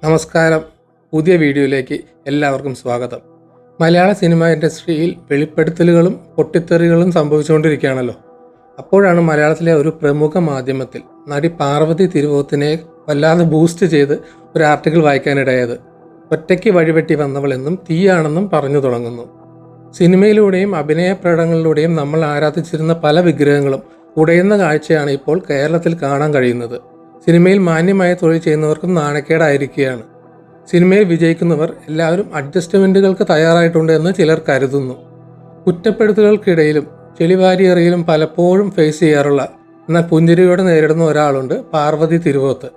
നമസ്കാരം. പുതിയ വീഡിയോയിലേക്ക് എല്ലാവർക്കും സ്വാഗതം. മലയാള സിനിമ ഇൻഡസ്ട്രിയിൽ വെളിപ്പെടുത്തലുകളും പൊട്ടിത്തെറികളും സംഭവിച്ചുകൊണ്ടിരിക്കുകയാണല്ലോ. അപ്പോഴാണ് മലയാളത്തിലെ ഒരു പ്രമുഖ മാധ്യമത്തിൽ നടി പാർവതി തിരുവോത്തിനെ വല്ലാതെ ബൂസ്റ്റ് ചെയ്ത് ഒരു ആർട്ടിക്കിൾ വായിക്കാനിടയായത്. ഒറ്റയ്ക്ക് വഴിവെട്ടി വന്നവളെന്നും തീയാണെന്നും പറഞ്ഞു തുടങ്ങുന്നു. സിനിമയിലൂടെയും അഭിനയ പ്രകടനങ്ങളിലൂടെയും നമ്മൾ ആരാധിച്ചിരുന്ന പല വിഗ്രഹങ്ങളും ഉടയുന്ന കാഴ്ചയാണ് ഇപ്പോൾ കേരളത്തിൽ കാണാൻ കഴിയുന്നത്. സിനിമയിൽ മാന്യമായ തൊഴിൽ ചെയ്യുന്നവർക്കും നാണക്കേടായിരിക്കുകയാണ്. സിനിമയിൽ വിജയിക്കുന്നവർ എല്ലാവരും അഡ്ജസ്റ്റ്മെൻറ്റുകൾക്ക് തയ്യാറായിട്ടുണ്ട് എന്ന് ചിലർ കരുതുന്നു. കുറ്റപ്പെടുത്തലുകൾക്കിടയിലും ചെളിവാരിയെറിയിലും പലപ്പോഴും ഫേസ് ചെയ്യാറുള്ള എന്നാൽ പുഞ്ചിരിയോടെ നേരിടുന്ന ഒരാളുണ്ട്, പാർവതി തിരുവോത്ത്.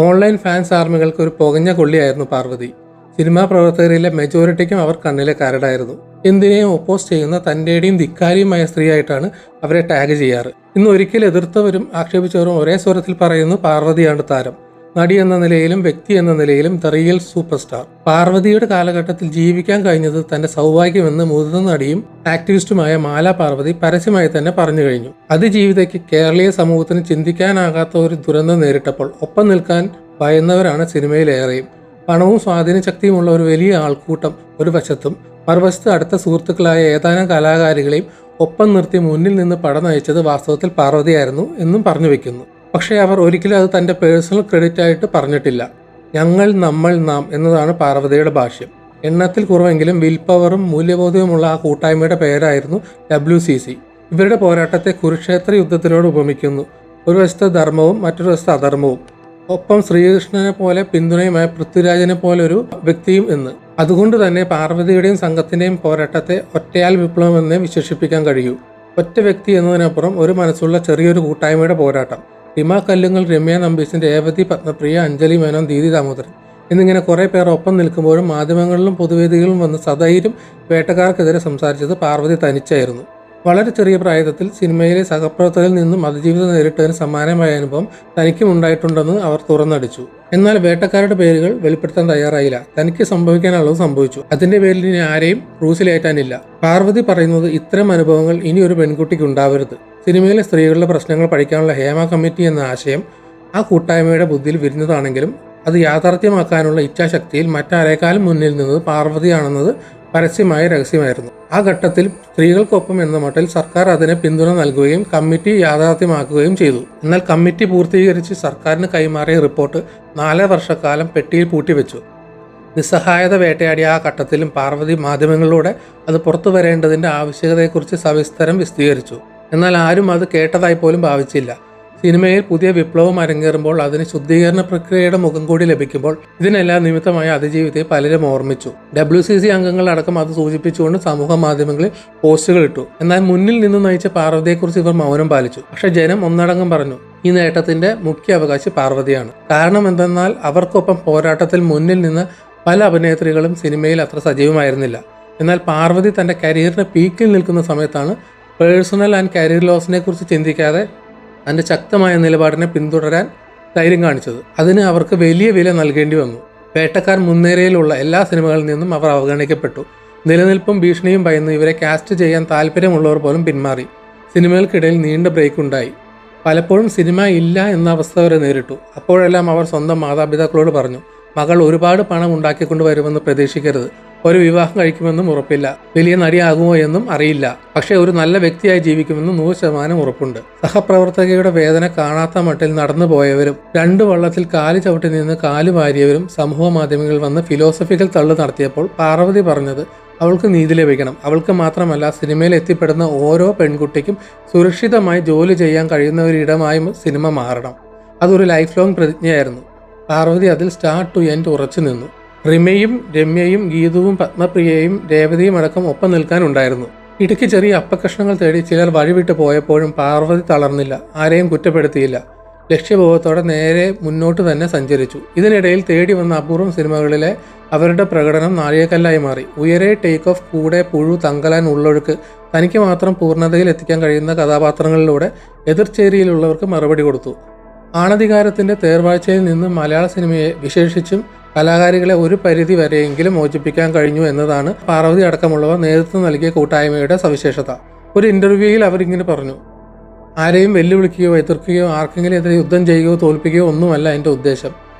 ഓൺലൈൻ ഫാൻസ് ആർമികൾക്ക് ഒരു പുകഞ്ഞ കൊള്ളിയായിരുന്നു പാർവതി. സിനിമാ പ്രവർത്തകരിലെ മെജോറിറ്റിക്കും അവർ കണ്ണിലെ കരടായിരുന്നു. എന്തിനേയും ഒപ്പോസ് ചെയ്യുന്ന തൻ്റെയും ധിക്കാരിയുമായ സ്ത്രീയായിട്ടാണ് അവരെ ടാഗ് ചെയ്യാറ്. ഇന്ന് ഒരിക്കൽ എതിർത്തവരും ആക്ഷേപിച്ചവരും ഒരേ സ്വരത്തിൽ പറയുന്നു, പാർവതിയാണ് താരം. നടി എന്ന നിലയിലും വ്യക്തി എന്ന നിലയിലും ദ റിയൽ സൂപ്പർ സ്റ്റാർ. പാർവതിയുടെ കാലഘട്ടത്തിൽ ജീവിക്കാൻ കഴിഞ്ഞത് തന്റെ സൗഭാഗ്യമെന്ന് മുതിർന്ന നടിയും ആക്ടിവിസ്റ്റുമായ മാല പാർവതി പരസ്യമായി തന്നെ പറഞ്ഞു കഴിഞ്ഞു. അതിജീവിതയ്ക്ക് കേരളീയ സമൂഹത്തിന് ചിന്തിക്കാനാകാത്ത ഒരു ദുരന്തം നേരിട്ടപ്പോൾ ഒപ്പം നിൽക്കാൻ ഭയന്നവരാണ് സിനിമയിലേറെയും. പണവും സ്വാധീന ശക്തിയുമുള്ള ഒരു വലിയ ആൾക്കൂട്ടം ഒരു വശത്തും, മറുവശത്ത് അടുത്ത സുഹൃത്തുക്കളായ ഏതാനും കലാകാരികളെയും ഒപ്പം നിർത്തി മുന്നിൽ നിന്ന് പടം നയിച്ചത് വാസ്തവത്തിൽ പാർവതിയായിരുന്നു എന്നും പറഞ്ഞു വെക്കുന്നു. പക്ഷേ അവർ ഒരിക്കലും അത് തൻ്റെ പേഴ്സണൽ ക്രെഡിറ്റ് ആയിട്ട് പറഞ്ഞിട്ടില്ല. ഞങ്ങൾ, നമ്മൾ, നാം എന്നതാണ് പാർവതിയുടെ ഭാഷ്യം. എണ്ണത്തിൽ കുറവെങ്കിലും വിൽ പവറും മൂല്യബോധവുമുള്ള ആ കൂട്ടായ്മയുടെ പേരായിരുന്നു WCC. ഇവരുടെ പോരാട്ടത്തെ കുരുക്ഷേത്ര യുദ്ധത്തിനോട് ഉപമിക്കുന്നു. ഒരു വശത്ത് ധർമ്മവും മറ്റൊരു വശത്ത് അധർമ്മവും, ഒപ്പം ശ്രീകൃഷ്ണനെ പോലെ പിന്തുണയുമായ പൃഥ്വിരാജിനെ പോലെ ഒരു വ്യക്തിയും എന്ന്. അതുകൊണ്ട് തന്നെ പാർവതിയുടെയും സംഘത്തിൻ്റെയും പോരാട്ടത്തെ ഒറ്റയാൽ വിപ്ലവം എന്നേ വിശേഷിപ്പിക്കാൻ കഴിയൂ. ഒറ്റ വ്യക്തി എന്നതിനപ്പുറം ഒരു മനസ്സുള്ള ചെറിയൊരു കൂട്ടായ്മയുടെ പോരാട്ടം. ഹിമ കല്ലുങ്ങൽ, രമ്യ നമ്പീശൻ, രേവതി പത്മപ്രിയ, അഞ്ജലി മേനോൻ, ദീദി ദാമോദരൻ എന്നിങ്ങനെ കുറേ പേർ ഒപ്പം നിൽക്കുമ്പോഴും മാധ്യമങ്ങളിലും പൊതുവേദികളിലും വന്ന് സധൈര്യം വേട്ടക്കാർക്കെതിരെ സംസാരിച്ചത് പാർവതി തനിച്ചായിരുന്നു. വളരെ ചെറിയ പ്രായത്തിൽ സിനിമയിലെ സഹപ്രവർത്തകരിൽ നിന്നും അതിജീവിതം നേരിട്ടതിന് സമാനമായ അനുഭവം തനിക്കും ഉണ്ടായിട്ടുണ്ടെന്ന് അവർ തുറന്നടിച്ചു. എന്നാൽ വേട്ടക്കാരുടെ പേരുകൾ വെളിപ്പെടുത്താൻ തയ്യാറായില്ല. തനിക്ക് സംഭവിക്കാനുള്ളത് സംഭവിച്ചു. അതിന്റെ പേരിൽ ഇനി ആരെയും ക്രൂസിലേറ്റാനില്ല. പാർവതി പറയുന്നത്, ഇത്തരം അനുഭവങ്ങൾ ഇനി ഒരു പെൺകുട്ടിക്ക് ഉണ്ടാവരുത്. സിനിമയിലെ സ്ത്രീകളുടെ പ്രശ്നങ്ങൾ പഠിക്കാനുള്ള ഹേമ കമ്മിറ്റി എന്ന ആശയം ആ കൂട്ടായ്മയുടെ ബുദ്ധിയിൽ വിരിഞ്ഞതാണെങ്കിലും അത് യാഥാർത്ഥ്യമാക്കാനുള്ള ഇച്ഛാശക്തിയിൽ മറ്റാരേക്കാളും മുന്നിൽ നിന്നത് പാർവതിയാണെന്നത് പരസ്യമായ രഹസ്യമായിരുന്നു. ആ ഘട്ടത്തിൽ സ്ത്രീകൾക്കൊപ്പം എന്ന മട്ടിൽ സർക്കാർ അതിനെ പിന്തുണ നൽകുകയും കമ്മിറ്റി യാഥാർത്ഥ്യമാക്കുകയും ചെയ്തു. എന്നാൽ കമ്മിറ്റി പൂർത്തീകരിച്ച് സർക്കാരിന് കൈമാറിയ റിപ്പോർട്ട് 4 വർഷക്കാലം പെട്ടിയിൽ പൂട്ടിവെച്ചു. നിസ്സഹായത വേട്ടയാടിയ ആ ഘട്ടത്തിലും പാർവതി മാധ്യമങ്ങളിലൂടെ അത് പുറത്തു വരേണ്ടതിൻ്റെ ആവശ്യകതയെക്കുറിച്ച് സവിസ്തരം വിശദീകരിച്ചു. എന്നാൽ ആരും അത് കേട്ടതായി പോലും ഭാവിച്ചില്ല. സിനിമയിൽ പുതിയ വിപ്ലവം അരങ്ങേറുമ്പോൾ അതിന് ശുദ്ധീകരണ പ്രക്രിയയുടെ മുഖം കൂടി ലഭിക്കുമ്പോൾ ഇതിനെല്ലാം നിമിത്തമായ അതിജീവിതത്തെ പലരും ഓർമ്മിച്ചു. WCC അംഗങ്ങളടക്കം അത് സൂചിപ്പിച്ചുകൊണ്ട് സമൂഹ മാധ്യമങ്ങളിൽ പോസ്റ്റുകൾ ഇട്ടു. എന്നാൽ മുന്നിൽ നിന്ന് നയിച്ച പാർവതിയെക്കുറിച്ച് ഇവർ മൗനം പാലിച്ചു. പക്ഷേ ജനം ഒന്നടങ്കം പറഞ്ഞു, ഈ നേട്ടത്തിന്റെ മുഖ്യ അവകാശി പാർവതിയാണ്. കാരണം എന്തെന്നാൽ അവർക്കൊപ്പം പോരാട്ടത്തിൽ മുന്നിൽ നിന്ന് പല അഭിനേത്രികളും സിനിമയിൽ അത്ര സജീവമായിരുന്നില്ല. എന്നാൽ പാർവതി തന്റെ കരിയറിന്റെ പീക്കിൽ നിൽക്കുന്ന സമയത്താണ് പേഴ്സണൽ ആൻഡ് കരിയർ ലോസിനെ കുറിച്ച് ചിന്തിക്കാതെ തൻ്റെ ശക്തമായ നിലപാടിനെ പിന്തുടരാൻ ധൈര്യം കാണിച്ചത്. അതിന് അവർക്ക് വലിയ വില നൽകേണ്ടി വന്നു. വേട്ടക്കാർ മുൻനിരയിലുള്ള എല്ലാ സിനിമകളിൽ നിന്നും അവർ അവഗണിക്കപ്പെട്ടു. നിലനിൽപ്പും ഭീഷണിയും ഭയന്ന് ഇവരെ കാസ്റ്റ് ചെയ്യാൻ താല്പര്യമുള്ളവർ പോലും പിന്മാറി. സിനിമകൾക്കിടയിൽ നീണ്ട ബ്രേക്ക് ഉണ്ടായി. പലപ്പോഴും സിനിമ ഇല്ല എന്ന അവസ്ഥ വരെ നേരിട്ടു. അപ്പോഴെല്ലാം അവർ സ്വന്തം മാതാപിതാക്കളോട് പറഞ്ഞു, മകൾ ഒരുപാട് പണം ഉണ്ടാക്കിക്കൊണ്ട് വരുമെന്ന് പ്രതീക്ഷിക്കരുത്. ഒരു വിവാഹം കഴിക്കുമെന്നും ഉറപ്പില്ല. വലിയ നടിയാകുമോ എന്നും അറിയില്ല. പക്ഷേ ഒരു നല്ല വ്യക്തിയായി ജീവിക്കുമെന്ന് 100% ഉറപ്പുണ്ട്. സഹപ്രവർത്തകയുടെ വേദന കാണാത്ത മട്ടിൽ നടന്നു പോയവരും 2 വള്ളത്തിൽ കാല് ചവിട്ടി നിന്ന് കാല് വാരിയവരും സമൂഹ മാധ്യമങ്ങളിൽ വന്ന് ഫിലോസഫിക്കൽ തള്ളു നടത്തിയപ്പോൾ പാർവതി പറഞ്ഞത്, അവൾക്ക് നീതി ലഭിക്കണം. അവൾക്ക് മാത്രമല്ല, സിനിമയിൽ എത്തിപ്പെടുന്ന ഓരോ പെൺകുട്ടിക്കും സുരക്ഷിതമായി ജോലി ചെയ്യാൻ കഴിയുന്ന ഒരിടമായി സിനിമ മാറണം. അതൊരു ലൈഫ് ലോങ് പ്രതിജ്ഞയായിരുന്നു. പാർവതി അതിൽ സ്റ്റാർട്ട് ടു എൻഡ് ഉറച്ചു നിന്നു. റിമയും രമ്യയും ഗീതുവും പത്മപ്രിയയും രേവതിയും അടക്കം ഒപ്പം നിൽക്കാനുണ്ടായിരുന്നു. ഇടയ്ക്ക് ചെറിയ അപ്പകഷ്ണങ്ങൾ തേടി ചിലർ വഴിവിട്ട് പോയപ്പോഴും പാർവതി തളർന്നില്ല. ആരെയും കുറ്റപ്പെടുത്തിയില്ല. ലക്ഷ്യബോധത്തോടെ നേരെ മുന്നോട്ട് തന്നെ സഞ്ചരിച്ചു. ഇതിനിടയിൽ തേടി വന്ന അപൂർവം സിനിമകളിലെ അവരുടെ പ്രകടനം നാഴികക്കല്ലായി മാറി. ഉയരെ, ടേക്ക് ഓഫ്, കൂടെ, പുഴു, തങ്കലാൻ, ഉള്ളൊഴുക്ക്, തനിക്ക് മാത്രം പൂർണ്ണതയിൽ എത്തിക്കാൻ കഴിയുന്ന കഥാപാത്രങ്ങളിലൂടെ എതിർചേരിയിലുള്ളവർക്ക് മറുപടി കൊടുത്തു. ആണധികാരത്തിന്റെ തേർവാഴ്ചയിൽ നിന്ന് മലയാള സിനിമയെ, വിശേഷിച്ചും കലാകാരികളെ ഒരു പരിധി വരെയെങ്കിലും മോചിപ്പിക്കാൻ കഴിഞ്ഞു എന്നതാണ് പാർവതി അടക്കമുള്ളവർ നേതൃത്വം നൽകിയ കൂട്ടായ്മയുടെ സവിശേഷത. ഒരു ഇന്റർവ്യൂവിൽ അവരിങ്ങനെ പറഞ്ഞു, ആരെയും വെല്ലുവിളിക്കുകയോ എതിർക്കുകയോ ആർക്കെങ്കിലും എതിരെ യുദ്ധം ചെയ്യുകയോ തോൽപ്പിക്കുകയോ ഒന്നുമല്ല എൻ്റെ ഉദ്ദേശം.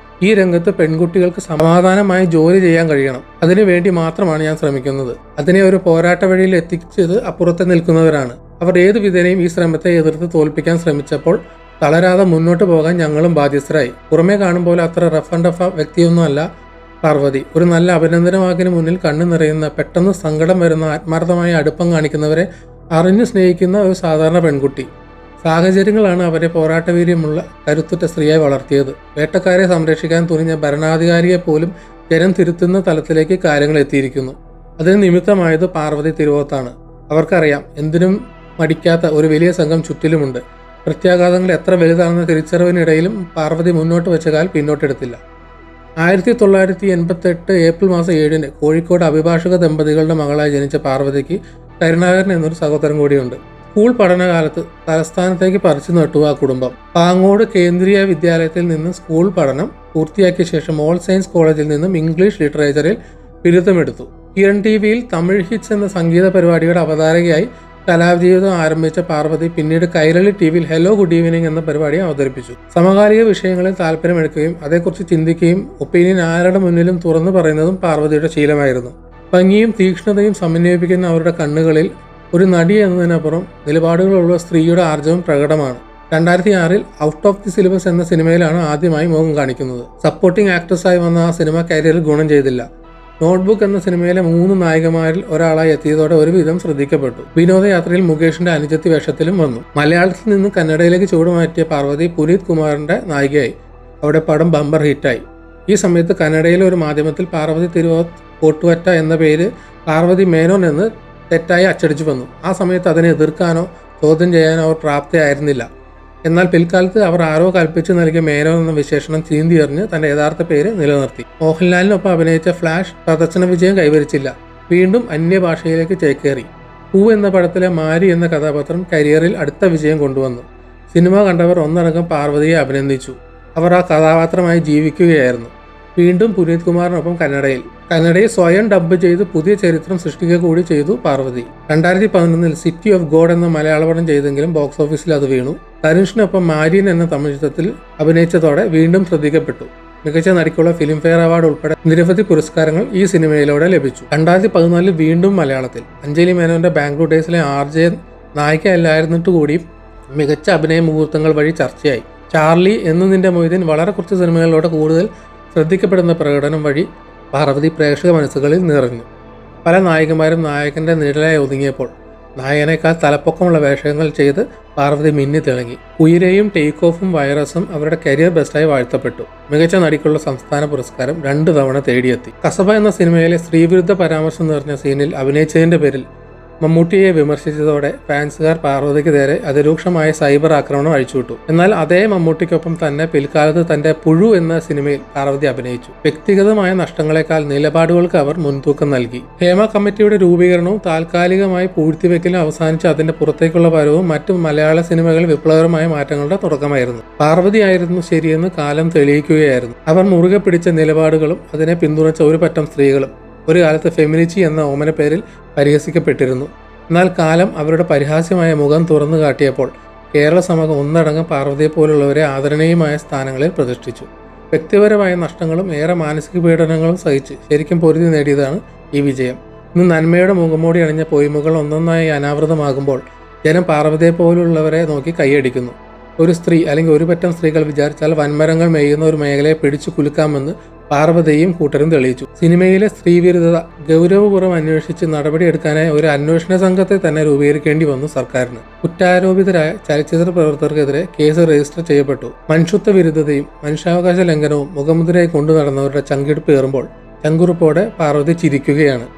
ഈ രംഗത്ത് പെൺകുട്ടികൾക്ക് സമാധാനമായി ജോലി ചെയ്യാൻ കഴിയണം. അതിനുവേണ്ടി മാത്രമാണ് ഞാൻ ശ്രമിക്കുന്നത്. അതിനെ ഒരു പോരാട്ട വഴിയിൽ എത്തിച്ചത് അപ്പുറത്ത് നിൽക്കുന്നവരാണ്. അവർ ഏതു വിധേനയും ഈ ശ്രമത്തെ എതിർത്ത് തോൽപ്പിക്കാൻ ശ്രമിച്ചപ്പോൾ തളരാതെ മുന്നോട്ട് പോകാൻ ഞങ്ങളും ബാധ്യസ്ഥരായി. പുറമേ കാണുമ്പോൾ അത്ര റഫ് ആൻഡ് ടഫ് വ്യക്തിയൊന്നുമല്ല പാർവതി. ഒരു നല്ല അഭിനന്ദനവാക്കിന് മുന്നിൽ കണ്ണു നിറയുന്ന, പെട്ടെന്ന് സങ്കടം വരുന്ന, ആത്മാർത്ഥമായ അടുപ്പം കാണിക്കുന്നവരെ അറിഞ്ഞു സ്നേഹിക്കുന്ന ഒരു സാധാരണ പെൺകുട്ടി. സാഹചര്യങ്ങളാണ് അവരെ പോരാട്ടവീര്യമുള്ള കരുത്തുറ്റ സ്ത്രീയായി വളർത്തിയത്. വേട്ടക്കാരെ സംരക്ഷിക്കാൻ തുനിഞ്ഞ ഭരണാധികാരിയെ പോലും ജനം തിരുത്തുന്ന തലത്തിലേക്ക് കാര്യങ്ങൾ എത്തിയിരിക്കുന്നു. അതിന് നിമിത്തമായത് പാർവതി തിരുവോത്താണ്. അവർക്കറിയാം, എന്തിനും മടിക്കാത്ത ഒരു വലിയ സംഘം ചുറ്റിലുമുണ്ട്. പ്രത്യാഘാതങ്ങൾ എത്ര വലുതാണെന്ന തിരിച്ചറിവിനിടയിലും പാർവതി മുന്നോട്ട് വെച്ച കാൽ പിന്നോട്ടെടുത്തില്ല. 1988 ഏപ്രിൽ മാസം 7 കോഴിക്കോട് അഭിഭാഷക ദമ്പതികളുടെ മകളായി ജനിച്ച പാർവതിക്ക് കരുണാകരൻ എന്നൊരു സഹോദരൻ കൂടിയുണ്ട്. സ്കൂൾ പഠനകാലത്ത് തലസ്ഥാനത്തേക്ക് പറിച്ചു നട്ടു ആ കുടുംബം. പാങ്ങോട് കേന്ദ്രീയ വിദ്യാലയത്തിൽ നിന്ന് സ്കൂൾ പഠനം പൂർത്തിയാക്കിയ ശേഷം ഓൾ സയൻസ് കോളേജിൽ നിന്നും ഇംഗ്ലീഷ് ലിറ്ററേച്ചറിൽ ബിരുദമെടുത്തു. കിരൺ ടിവിയിൽ തമിഴ് ഹിറ്റ്സ് എന്ന സംഗീത പരിപാടിയുടെ അവതാരകയായി കലാജീവിതം ആരംഭിച്ച പാർവതി പിന്നീട് കൈരളി ടിവിയിൽ ഹലോ ഗുഡ് ഈവനിങ് എന്ന പരിപാടി അവതരിപ്പിച്ചു. സമകാലിക വിഷയങ്ങളിൽ താല്പര്യമെടുക്കുകയും അതേക്കുറിച്ച് ചിന്തിക്കുകയും ഒപ്പീനിയൻ ആരുടെ മുന്നിലും തുറന്നു പറയുന്നതും പാർവതിയുടെ ശീലമായിരുന്നു. ഭംഗിയും തീക്ഷ്ണതയും സമന്വയിപ്പിക്കുന്ന അവരുടെ കണ്ണുകളിൽ ഒരു നടി എന്നതിനപ്പുറം നിലപാടുകളുള്ള സ്ത്രീയുടെ ആർജവം പ്രകടമാണ്. 2006 ഔട്ട് ഓഫ് ദി സിലബസ് എന്ന സിനിമയിലാണ് ആദ്യമായി മുഖം കാണിക്കുന്നത്. സപ്പോർട്ടിംഗ് ആക്ട്രസായി വന്ന ആ സിനിമ കരിയറിൽ ഗുണം ചെയ്തില്ല. നോട്ട്ബുക്ക് എന്ന സിനിമയിലെ 3 നായികമാരിൽ ഒരാളായി എത്തിയതോടെ ഒരുവിധം ശ്രദ്ധിക്കപ്പെട്ടു. വിനോദയാത്രയിൽ മുകേഷിന്റെ അനുജത്തി വേഷത്തിലും വന്നു. മലയാളത്തിൽ നിന്ന് കന്നഡയിലേക്ക് ചൂടുമാറ്റിയ പാർവതി പുനീത് കുമാറിന്റെ നായികയായി. അവിടെ പടം ബമ്പർ ഹിറ്റായി. ഈ സമയത്ത് കന്നഡയിലെ ഒരു മാധ്യമത്തിൽ പാർവതി തിരുവോത്ത് കോട്ടുവറ്റ എന്ന പേര് പാർവതി മേനോൻ എന്ന് തെറ്റായി അച്ചടിച്ചു വന്നു. ആ സമയത്ത് അതിനെ എതിർക്കാനോ ചോദ്യം ചെയ്യാനോ അവർ പ്രാപ്തയായിരുന്നില്ല. എന്നാൽ പിൽക്കാലത്ത് അവർ ആരോ കൽപ്പിച്ചു നൽകിയ മേനോൻ എന്ന വിശേഷണം ചീന്തിയെറിഞ്ഞ് തന്റെ യഥാർത്ഥ പേര് നിലനിർത്തി. മോഹൻലാലിനൊപ്പം അഭിനയിച്ച ഫ്ലാഷ് പ്രദർശന വിജയം കൈവരിച്ചില്ല. വീണ്ടും അന്യഭാഷയിലേക്ക് ചേക്കേറി. പൂ എന്ന പടത്തിലെ മാരി എന്ന കഥാപാത്രം കരിയറിൽ അടുത്ത വിജയം കൊണ്ടുവന്നു. സിനിമ കണ്ടവർ ഒന്നടങ്കം പാർവതിയെ അഭിനന്ദിച്ചു. അവർ ആ കഥാപാത്രമായി ജീവിക്കുകയായിരുന്നു. വീണ്ടും പുനീത് കുമാറിനൊപ്പം കന്നഡയിൽ സ്വയം ഡബ് ചെയ്ത് പുതിയ ചരിത്രം സൃഷ്ടിക്കുക കൂടി ചെയ്തു പാർവതി. 2011 സിറ്റി ഓഫ് ഗോഡ് എന്ന മലയാള പടം ചെയ്തെങ്കിലും ബോക്സ് ഓഫീസിൽ അത് വീണു. ധനുഷിനൊപ്പം മാരിയൻ എന്ന തമിഴ് ചിത്രത്തിൽ അഭിനയിച്ചതോടെ വീണ്ടും ശ്രദ്ധിക്കപ്പെട്ടു. മികച്ച നടിക്കുള്ള ഫിലിം ഫെയർ അവാർഡ് ഉൾപ്പെടെ നിരവധി പുരസ്കാരങ്ങൾ ഈ സിനിമയിലൂടെ ലഭിച്ചു. 2014 വീണ്ടും മലയാളത്തിൽ അഞ്ജലി മേനോന്റെ ബാംഗ്ലൂർ ഡേയ്സിലെ RJ നായികയല്ലായിരുന്നിട്ട് കൂടി മികച്ച അഭിനയ മുഹൂർത്തങ്ങൾ വഴി ചർച്ചയായി. ചാർലി എന്ന് നിന്റെ മൊയ്തീൻ വളരെ കുറച്ച് സിനിമകളിലൂടെ കൂടുതൽ ശ്രദ്ധിക്കപ്പെടുന്ന പ്രകടനം വഴി പാർവതി പ്രേക്ഷക മനസ്സുകളിൽ നിറഞ്ഞു. പല നായികമാരും നായകന്റെ നിഴലായി ഒതുങ്ങിയപ്പോൾ നായകനേക്കാൾ തലപ്പൊക്കമുള്ള വേഷങ്ങൾ ചെയ്ത് പാർവതി മിന്നി തിളങ്ങി. ഉയരെയും ടേക്ക് ഓഫും വൈറസും അവരുടെ കരിയർ ബെസ്റ്റായി വാഴ്ത്തപ്പെട്ടു. മികച്ച നടിക്കുള്ള സംസ്ഥാന പുരസ്കാരം 2 തവണ തേടിയെത്തി. കസബ എന്ന സിനിമയിലെ സ്ത്രീവിരുദ്ധ പരാമർശം നിറഞ്ഞ സീനിൽ അഭിനയിച്ചതിന്റെ പേരിൽ മമ്മൂട്ടിയെ വിമർശിച്ചതോടെ ഫാൻസുകാർ പാർവതിക്ക് നേരെ അതിരൂക്ഷമായ സൈബർ ആക്രമണം അഴിച്ചുവിട്ടു. എന്നാൽ അതേ മമ്മൂട്ടിക്കൊപ്പം തന്നെ പിൽക്കാലത്ത് തന്റെ പുഴു എന്ന സിനിമയിൽ പാർവതി അഭിനയിച്ചു. വ്യക്തിഗതമായ നഷ്ടങ്ങളെക്കാൾ നിലപാടുകൾക്ക് അവർ മുൻതൂക്കം നൽകി. ഹേമ കമ്മിറ്റിയുടെ രൂപീകരണവും താൽക്കാലികമായി പൂഴ്ത്തിവെക്കലും അവസാനിച്ച് അതിന്റെ പുറത്തേക്കുള്ള വരവും മറ്റു മലയാള സിനിമകളിൽ വിപ്ലവകരമായ മാറ്റങ്ങളുടെ തുടക്കമായിരുന്നു. പാർവതിയായിരുന്നു ശരിയെന്ന് കാലം തെളിയിക്കുകയായിരുന്നു. അവർ മുറുകെ പിടിച്ച നിലപാടുകളും അതിനെ പിന്തുണച്ച ഒരു പറ്റം സ്ത്രീകളും ഒരു കാലത്ത് ഫെമിനിച്ചി എന്ന ഓമന പേരിൽ പരിഹസിക്കപ്പെട്ടിരുന്നു. എന്നാൽ കാലം അവരുടെ പരിഹാസ്യമായ മുഖം തുറന്നു കാട്ടിയപ്പോൾ കേരള സമൂഹം ഒന്നടങ്കം പാർവതിയെ പോലുള്ളവരെ ആദരണീയമായ സ്ഥാനങ്ങളിൽ പ്രതിഷ്ഠിച്ചു. വ്യക്തിപരമായ നഷ്ടങ്ങളും ഏറെ മാനസിക പീഡനങ്ങളും സഹിച്ച് ശരിക്കും പൊരുതി നേടിയതാണ് ഈ വിജയം. ഇന്ന് നന്മയുടെ മുഖംമൂടി അണിഞ്ഞ പൊയ്മുകൾ ഒന്നൊന്നായി അനാവൃതമാകുമ്പോൾ ജനം പാർവതിയെ പോലുള്ളവരെ നോക്കി കൈയടിക്കുന്നു. ഒരു സ്ത്രീ അല്ലെങ്കിൽ ഒരു പറ്റം സ്ത്രീകൾ വിചാരിച്ചാൽ വൻമരങ്ങൾ മേയുന്ന ഒരു മേഖലയെ പിടിച്ചു കുലുക്കാമെന്ന് പാർവതിയും കൂട്ടരും തെളിയിച്ചു. സിനിമയിലെ സ്ത്രീവിരുദ്ധത ഗൗരവപൂർവ്വം അന്വേഷിച്ച് നടപടിയെടുക്കാനായി ഒരു അന്വേഷണ സംഘത്തെ തന്നെ രൂപീകരിക്കേണ്ടി വന്നു സർക്കാരിന്. കുറ്റാരോപിതരായ ചലച്ചിത്ര പ്രവർത്തകർക്കെതിരെ കേസ് രജിസ്റ്റർ ചെയ്യപ്പെട്ടു. മനുഷ്യത്വ വിരുദ്ധതയും മനുഷ്യാവകാശ ലംഘനവും മുഖമുദ്രയായി കൊണ്ടു നടന്നവരുടെ ചങ്കിടിപ്പ് ഏറുമ്പോൾ ചങ്കുറുപ്പോടെ പാർവതി ചിരിക്കുകയാണ്.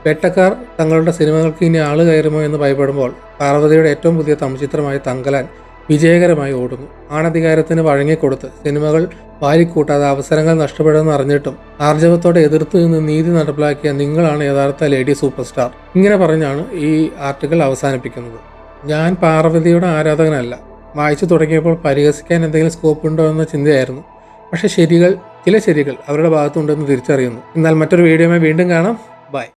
വേട്ടക്കാർ തങ്ങളുടെ സിനിമകൾക്ക് ഇനി ആള് കയറുമോ എന്ന് ഭയപ്പെടുമ്പോൾ പാർവതിയുടെ ഏറ്റവും പുതിയ തമിഴ്ചിത്രമായ തങ്കലാൻ വിജയകരമായി ഓടുന്നു. ആണധികാരത്തിന് വഴങ്ങിക്കൊടുത്ത് സിനിമകൾ വാരിക്കൂട്ടാതെ അവസരങ്ങൾ നഷ്ടപ്പെടുമെന്ന് അറിഞ്ഞിട്ടും ആർജവത്തോടെ എതിർത്ത് നിന്ന് നീതി നടപ്പിലാക്കിയ നിങ്ങളാണ് യഥാർത്ഥ ലേഡി സൂപ്പർ സ്റ്റാർ. ഇങ്ങനെ പറഞ്ഞാണ് ഈ ആർട്ടിക്കിൾ അവസാനിപ്പിക്കുന്നത്. ഞാൻ പാർവതിയുടെ ആരാധകനല്ല. വായിച്ചു തുടങ്ങിയപ്പോൾ പരിഹസിക്കാൻ എന്തെങ്കിലും സ്കോപ്പ് ഉണ്ടോ എന്ന ചിന്തയായിരുന്നു. പക്ഷേ ചില ശരികൾ അവരുടെ ഭാഗത്തുണ്ടെന്ന് തിരിച്ചറിയുന്നു. എന്നാൽ മറ്റൊരു വീഡിയോയുമായി വീണ്ടും കാണാം. ബൈ.